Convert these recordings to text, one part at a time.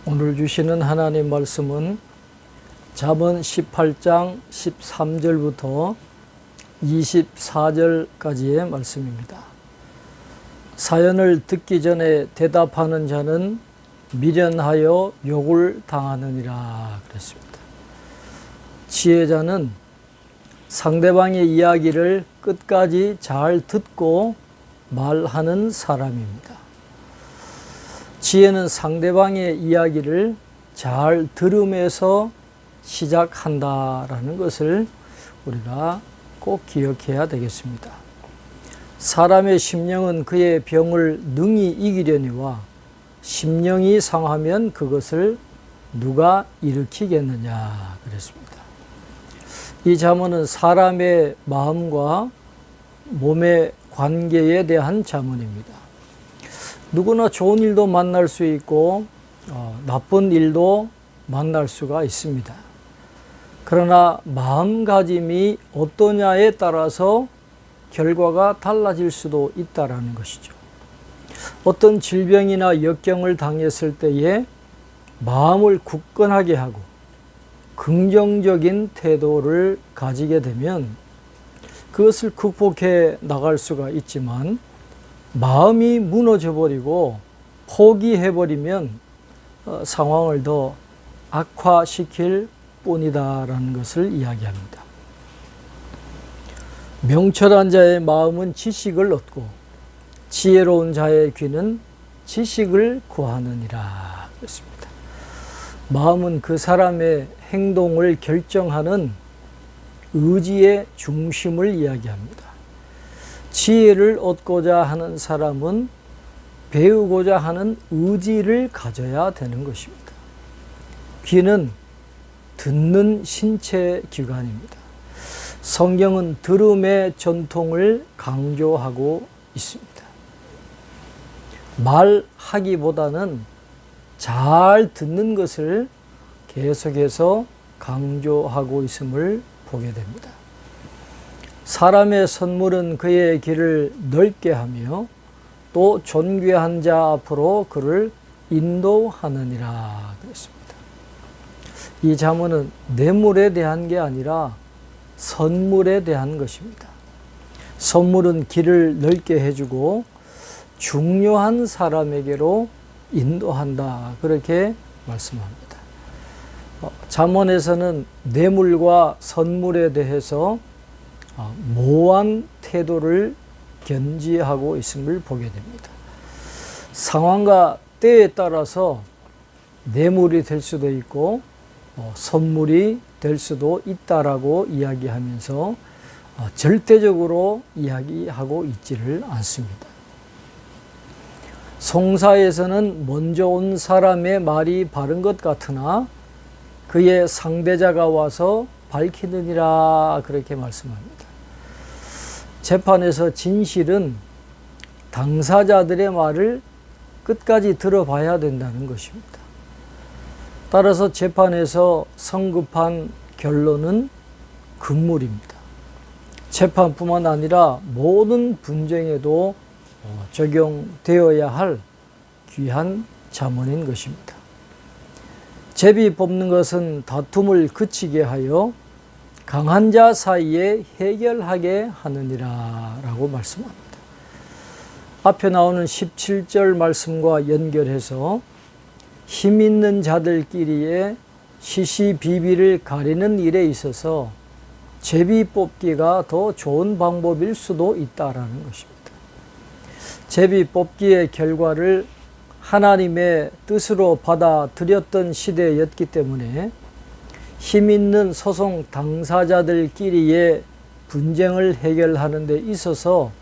오늘 주시는 하나님 말씀은 잠언 18장 13절부터 24절까지의 말씀입니다. 사연을 듣기 전에 대답하는 자는 미련하여 욕을 당하느니라 그랬습니다. 지혜자는 상대방의 이야기를 끝까지 잘 듣고 말하는 사람입니다. 지혜는 상대방의 이야기를 잘 들으면서 시작한다라는 것을 우리가 꼭 기억해야 되겠습니다. 사람의 심령은 그의 병을 능히 이기려니와 심령이 상하면 그것을 누가 일으키겠느냐 그랬습니다. 이 잠언은 사람의 마음과 몸의 관계에 대한 잠언입니다. 누구나 좋은 일도 만날 수 있고 나쁜 일도 만날 수가 있습니다. 그러나 마음가짐이 어떠냐에 따라서 결과가 달라질 수도 있다는 것이죠. 어떤 질병이나 역경을 당했을 때에 마음을 굳건하게 하고 긍정적인 태도를 가지게 되면 그것을 극복해 나갈 수가 있지만 마음이 무너져버리고 포기해버리면 상황을 더 악화시킬 뿐이다라는 것을 이야기합니다. 명철한 자의 마음은 지식을 얻고 지혜로운 자의 귀는 지식을 구하느니라 그랬습니다. 마음은 그 사람의 행동을 결정하는 의지의 중심을 이야기합니다. 지혜를 얻고자 하는 사람은 배우고자 하는 의지를 가져야 되는 것입니다. 귀는 듣는 신체 기관입니다. 성경은 들음의 전통을 강조하고 있습니다. 말하기보다는 잘 듣는 것을 계속해서 강조하고 있음을 보게 됩니다. 사람의 선물은 그의 길을 넓게 하며 또 존귀한 자 앞으로 그를 인도하느니라 그랬습니다. 이 잠언은 뇌물에 대한 게 아니라 선물에 대한 것입니다. 선물은 길을 넓게 해주고 중요한 사람에게로 인도한다 그렇게 말씀합니다. 잠언에서는 뇌물과 선물에 대해서 모호한 태도를 견지하고 있음을 보게 됩니다. 상황과 때에 따라서 뇌물이 될 수도 있고 선물이 될 수도 있다라고 이야기하면서 절대적으로 이야기하고 있지를 않습니다. 송사에서는 먼저 온 사람의 말이 바른 것 같으나 그의 상대자가 와서 밝히느니라 그렇게 말씀합니다. 재판에서 진실은 당사자들의 말을 끝까지 들어봐야 된다는 것입니다. 따라서 재판에서 성급한 결론은 금물입니다. 재판뿐만 아니라 모든 분쟁에도 적용되어야 할 귀한 잠언인 것입니다. 제비 뽑는 것은 다툼을 그치게 하여 강한 자 사이에 해결하게 하느니라 라고 말씀합니다. 앞에 나오는 17절 말씀과 연결해서 힘 있는 자들끼리의 시시비비를 가리는 일에 있어서 제비 뽑기가 더 좋은 방법일 수도 있다라는 것입니다. 제비 뽑기의 결과를 하나님의 뜻으로 받아들였던 시대였기 때문에 힘 있는 소송 당사자들끼리의 분쟁을 해결하는 데 있어서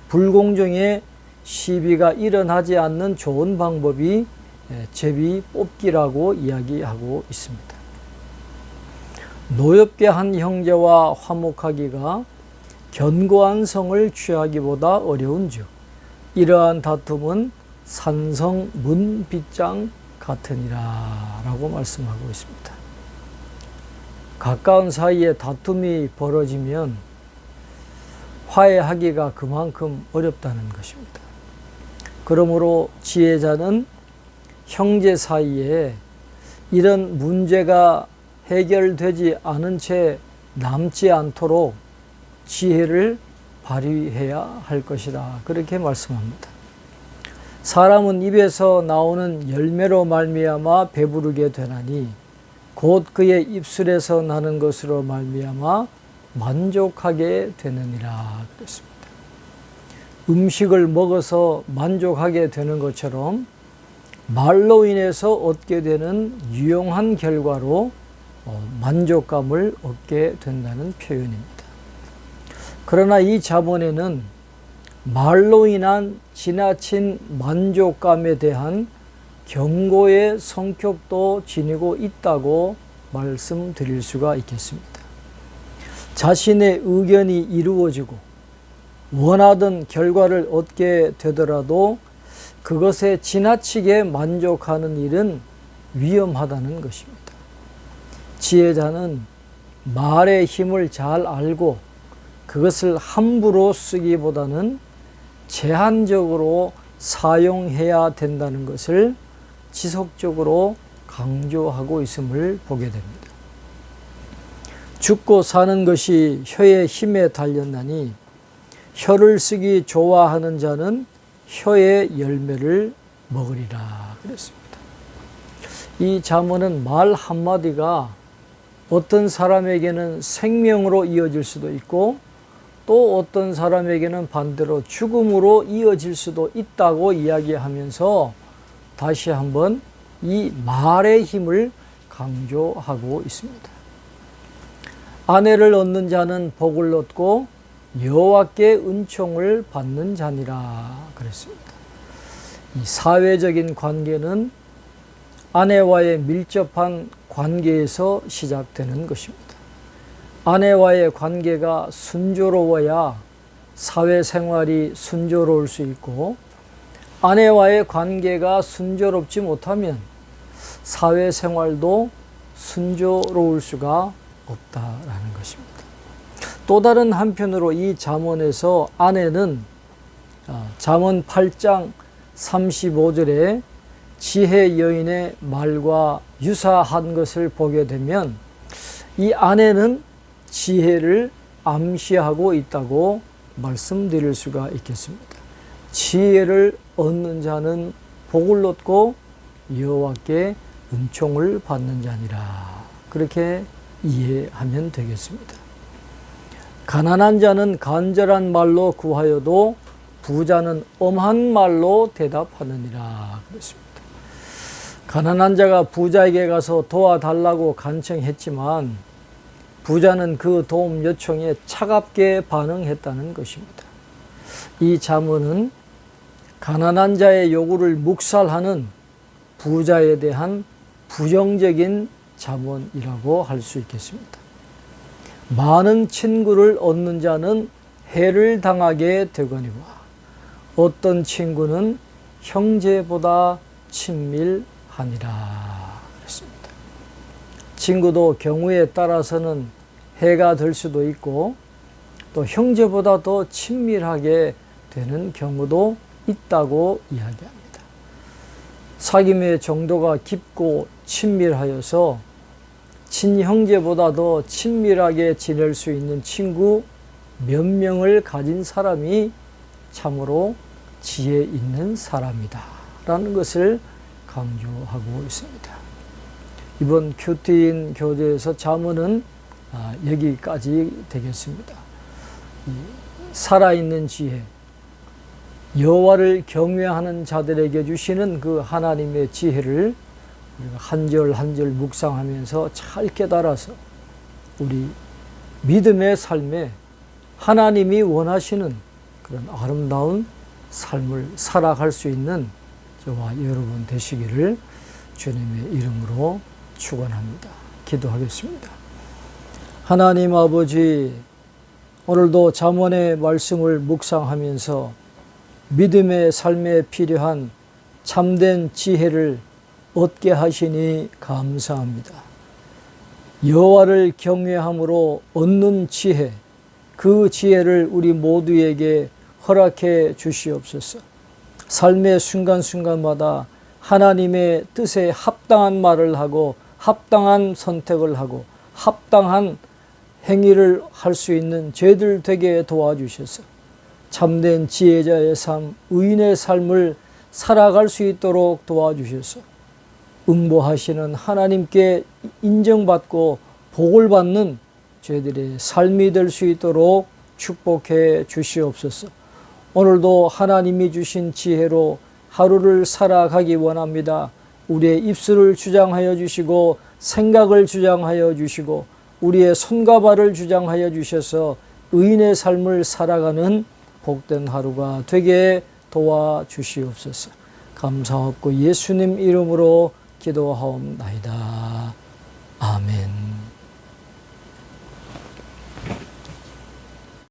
불공정의 시비가 일어나지 않는 좋은 방법이 제비 뽑기라고 이야기하고 있습니다. 노엽게 한 형제와 화목하기가 견고한 성을 취하기보다 어려운즉 이러한 다툼은 산성 문빗장 같으니라 라고 말씀하고 있습니다. 가까운 사이에 다툼이 벌어지면 화해하기가 그만큼 어렵다는 것입니다. 그러므로 지혜자는 형제 사이에 이런 문제가 해결되지 않은 채 남지 않도록 지혜를 발휘해야 할 것이다. 그렇게 말씀합니다. 사람은 입에서 나오는 열매로 말미암아 배부르게 되나니 곧 그의 입술에서 나는 것으로 말미암아 만족하게 되느니라 그랬습니다. 음식을 먹어서 만족하게 되는 것처럼 말로 인해서 얻게 되는 유용한 결과로 만족감을 얻게 된다는 표현입니다. 그러나 이 잠언에는 말로 인한 지나친 만족감에 대한 경고의 성격도 지니고 있다고 말씀드릴 수가 있겠습니다. 자신의 의견이 이루어지고 원하던 결과를 얻게 되더라도 그것에 지나치게 만족하는 일은 위험하다는 것입니다. 지혜자는 말의 힘을 잘 알고 그것을 함부로 쓰기보다는 제한적으로 사용해야 된다는 것을 지속적으로 강조하고 있음을 보게 됩니다. 죽고 사는 것이 혀의 힘에 달렸나니 혀를 쓰기 좋아하는 자는 혀의 열매를 먹으리라 그랬습니다. 이 잠언은 말 한마디가 어떤 사람에게는 생명으로 이어질 수도 있고 또 어떤 사람에게는 반대로 죽음으로 이어질 수도 있다고 이야기하면서 다시 한번 이 말의 힘을 강조하고 있습니다. 아내를 얻는 자는 복을 얻고 여호와께 은총을 받는 자니라 그랬습니다. 이 사회적인 관계는 아내와의 밀접한 관계에서 시작되는 것입니다. 아내와의 관계가 순조로워야 사회생활이 순조로울 수 있고 아내와의 관계가 순조롭지 못하면 사회생활도 순조로울 수가 없다라는 것입니다. 또 다른 한편으로 이 잠언에서 아내는 잠언 8장 35절에 지혜 여인의 말과 유사한 것을 보게 되면 이 아내는 지혜를 암시하고 있다고 말씀드릴 수가 있겠습니다. 지혜를 얻는 자는 복을 얻고 여호와께 은총을 받는 자니라. 그렇게 이해하면 되겠습니다. 가난한 자는 간절한 말로 구하여도 부자는 엄한 말로 대답하느니라 그랬습니다. 가난한 자가 부자에게 가서 도와달라고 간청했지만 부자는 그 도움 요청에 차갑게 반응했다는 것입니다. 이 잠언은 가난한 자의 요구를 묵살하는 부자에 대한 부정적인 잠언이라고 할 수 있겠습니다. 많은 친구를 얻는 자는 해를 당하게 되거니와 어떤 친구는 형제보다 친밀하니라 그랬습니다. 친구도 경우에 따라서는 해가 될 수도 있고 또 형제보다 더 친밀하게 되는 경우도 있다고 이야기합니다. 사귐의 정도가 깊고 친밀하여서 친형제보다 더 친밀하게 지낼 수 있는 친구 몇 명을 가진 사람이 참으로 지혜 있는 사람이다 라는 것을 강조하고 있습니다. 이번 큐티인 교재에서 잠언은 여기까지 되겠습니다. 살아있는 지혜, 여호와를 경외하는 자들에게 주시는 그 하나님의 지혜를 우리가 한 절 한 절 묵상하면서 잘 깨달아서 우리 믿음의 삶에 하나님이 원하시는 그런 아름다운 삶을 살아갈 수 있는 저와 여러분 되시기를 주님의 이름으로 축원합니다. 기도하겠습니다. 하나님 아버지, 오늘도 잠언의 말씀을 묵상하면서 믿음의 삶에 필요한 참된 지혜를 얻게 하시니 감사합니다. 여호와를 경외함으로 얻는 지혜, 그 지혜를 우리 모두에게 허락해 주시옵소서. 삶의 순간순간마다 하나님의 뜻에 합당한 말을 하고 합당한 선택을 하고 합당한 행위를 할 수 있는 저희들 되게 도와주셔서 참된 지혜자의 삶, 의인의 삶을 살아갈 수 있도록 도와주셔서 응보하시는 하나님께 인정받고 복을 받는 저희들의 삶이 될 수 있도록 축복해 주시옵소서. 오늘도 하나님이 주신 지혜로 하루를 살아가기 원합니다. 우리의 입술을 주장하여 주시고 생각을 주장하여 주시고 우리의 손과 발을 주장하여 주셔서 의인의 삶을 살아가는 복된 하루가 되게 도와주시옵소서. 감사하고 예수님 이름으로 기도하옵나이다. 아멘.